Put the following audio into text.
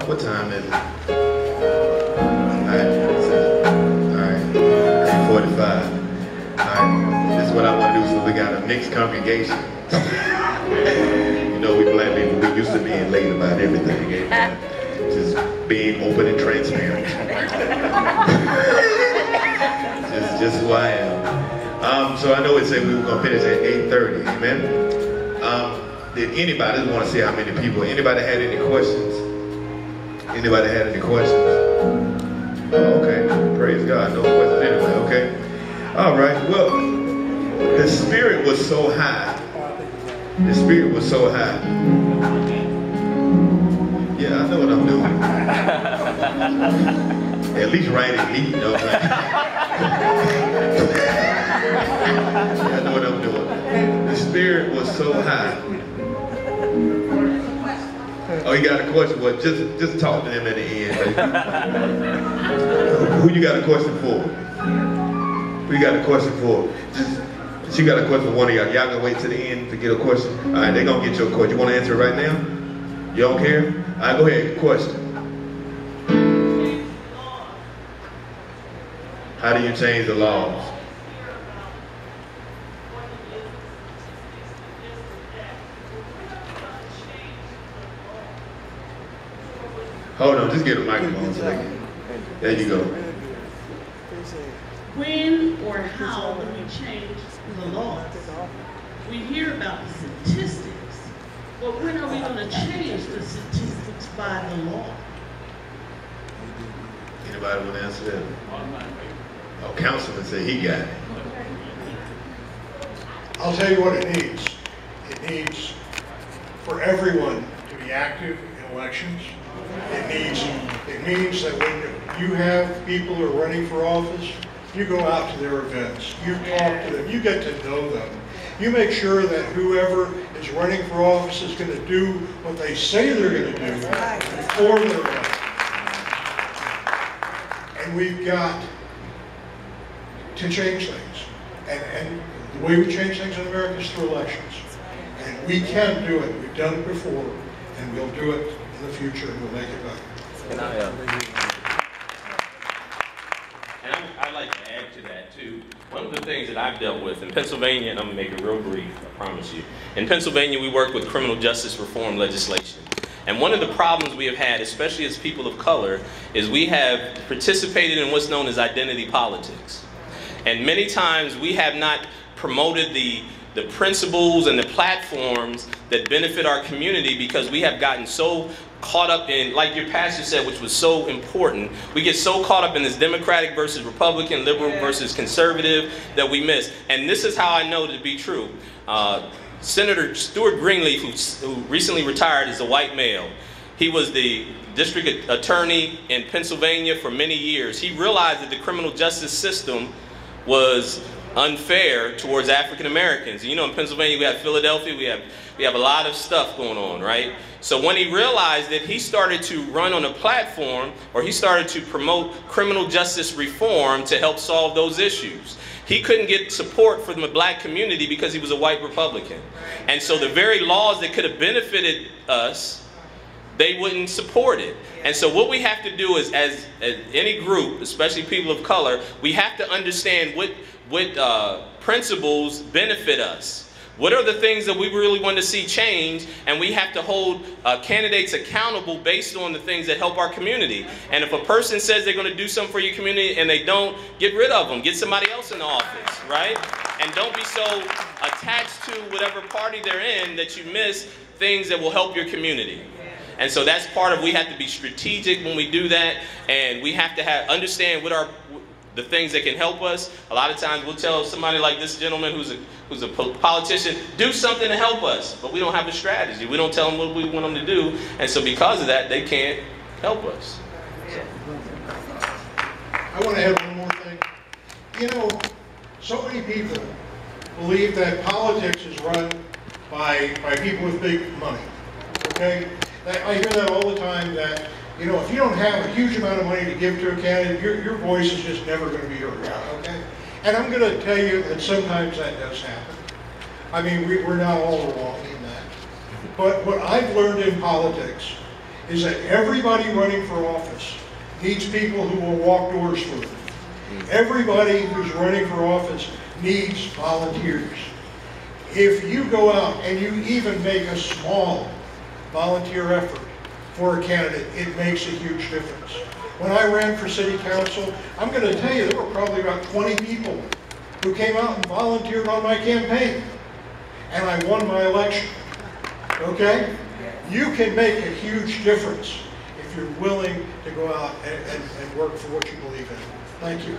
What time is it? Alright, 8:45. Alright, this is what I want to do, so we got a mixed congregation. You know, we black people, we used to being late about everything. Just being open and transparent. just who I am. So I know it said we were going to finish at 8:30, amen? Did anybody, I just want to see how many people, anybody had any questions? Anybody had any questions? Oh, okay, praise God, no questions anyway, okay. All right, well, the spirit was so high. The spirit was so high. Yeah, I know what I'm doing. At least write it neat, you know what I'm saying? I know what I'm doing. The spirit was so high. Oh, you got a question? Well, just talk to him at the end. Who you got a question for? Who you got a question for? You got a question for one of y'all. Y'all gonna wait to the end to get a question? All right, they gonna get your question. You want to answer it right now? You don't care? All right, go ahead. Question. How do you change the laws? Hold on, just get a microphone so they can. There you go. When or how do we change the laws? We hear about the statistics, but when are we going to change the statistics by the law? Anybody want to answer that? Oh, Councilman said he got it. I'll tell you what it needs. It needs for everyone to be active in elections. It means that when you have people who are running for office, you go out to their events, you talk to them, you get to know them. You make sure that whoever is running for office is going to do what they say they're going to do before they're running. And we've got to change things. And the way we change things in America is through elections. And we can do it. We've done it before, and we'll do it in the future, and we'll make it better. And I'd like to add to that too. One of the things that I've dealt with in Pennsylvania, and I'm going to make it real brief, I promise you. In Pennsylvania, we work with criminal justice reform legislation. And one of the problems we have had, especially as people of color, is we have participated in what's known as identity politics. And many times we have not promoted the principles and the platforms that benefit our community because we have gotten so caught up in, like your pastor said, which was so important, we get so caught up in this Democratic versus Republican, liberal versus conservative that we miss. And this is how I know to be true. Senator Stuart Greenleaf, who recently retired, is a white male. He was the district attorney in Pennsylvania for many years. He realized that the criminal justice system was unfair towards African Americans. You know, in Pennsylvania, we have Philadelphia, we have a lot of stuff going on, right? So when he realized that, he started to run on a platform, or he started to promote criminal justice reform to help solve those issues. He couldn't get support from the black community because he was a white Republican. And so the very laws that could have benefited us, they wouldn't support it. And so what we have to do is, as any group, especially people of color, we have to understand what principles benefit us. What are the things that we really want to see change? And we have to hold candidates accountable based on the things that help our community. And if a person says they're going to do something for your community and they don't, get rid of them. Get somebody else in the office, right? And don't be so attached to whatever party they're in that you miss things that will help your community. And so that's part of, we have to be strategic when we do that, and we have to understand what the things that can help us. A lot of times we'll tell somebody like this gentleman who's a politician, do something to help us, but we don't have a strategy. We don't tell them what we want them to do, and so because of that, they can't help us. I want to add one more thing. You know, so many people believe that politics is run by people with big money, okay? I hear that all the time, that, you know, if you don't have a huge amount of money to give to a candidate, your voice is just never going to be heard, okay? And I'm going to tell you that sometimes that does happen. I mean, we're not all wrong in that. But what I've learned in politics is that everybody running for office needs people who will walk doors for them. Everybody who's running for office needs volunteers. If you go out and you even make a small volunteer effort for a candidate, it makes a huge difference. When I ran for city council, I'm going to tell you, there were probably about 20 people who came out and volunteered on my campaign. And I won my election. Okay? You can make a huge difference if you're willing to go out and work for what you believe in. Thank you.